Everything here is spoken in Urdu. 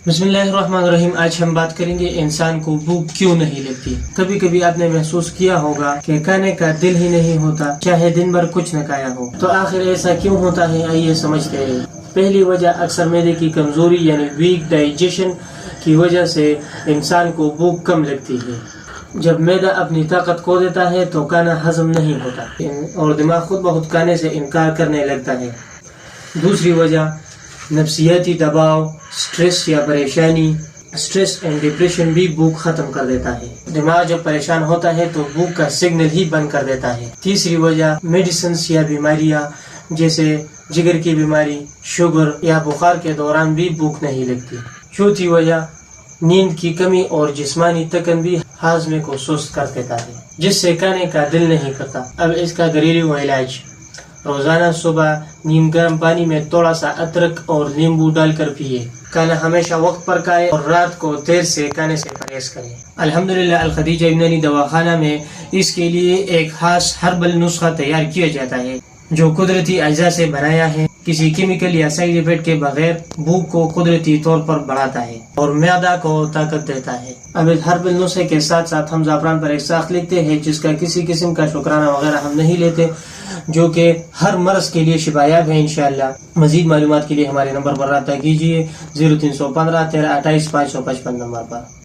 بسم اللہ الرحمن الرحیم. آج ہم بات کریں گے انسان کو بھوک کیوں نہیں لگتی. کبھی کبھی آپ نے محسوس کیا ہوگا کہ کھانے کا دل ہی نہیں ہوتا چاہے دن بھر کچھ نہ کھایا ہو. تو آخر ایسا کیوں ہوتا ہے، آئیے سمجھتے ہیں. پہلی وجہ اکثر معدے کی کمزوری یعنی ویک ڈائجیشن کی وجہ سے انسان کو بھوک کم لگتی ہے. جب معدہ اپنی طاقت کھو دیتا ہے تو کھانا ہضم نہیں ہوتا اور دماغ خود بخود کھانے سے انکار کرنے لگتا ہے. دوسری وجہ نفسیاتی دباؤ، سٹریس یا پریشانی. سٹریس اینڈ ڈپریشن بھی بھوک ختم کر دیتا ہے. دماغ جب پریشان ہوتا ہے تو بھوک کا سگنل ہی بند کر دیتا ہے. تیسری وجہ میڈیسنز یا بیماریاں جیسے جگر کی بیماری، شوگر یا بخار کے دوران بھی بھوک نہیں لگتی. چوتھی وجہ نیند کی کمی اور جسمانی تھکن بھی ہاضمے کو سست کر دیتا ہے جس سے کھانے کا دل نہیں کرتا. اب اس کا گھریلو علاج: روزانہ صبح نیم گرم پانی میں تھوڑا سا ادرک اور لیمبو ڈال کر پیے. کھانا ہمیشہ وقت پر کھائے اور رات کو دیر سے کھانے سے پرہیز کریں. الحمدللہ الخدیجہ یونانی دواخانہ میں اس کے لیے ایک خاص ہربل نسخہ تیار کیا جاتا ہے جو قدرتی اجزاء سے بنایا ہے. کسی کیمیکل یا سائیڈ افیکٹ کے بغیر بھوک کو قدرتی طور پر بڑھاتا ہے اور معدہ کو طاقت دیتا ہے. اب اس ہربل نسخے کے ساتھ ساتھ ہم زعفران پر ایک ساخت لکھتے ہیں جس کا کسی قسم کا شکرانہ وغیرہ ہم نہیں لیتے، جو کہ ہر مرض کے لیے شفایاب ہے انشاءاللہ. مزید معلومات کے لیے ہمارے نمبر پر رابطہ کیجیے 0315 13 28 555 نمبر پر.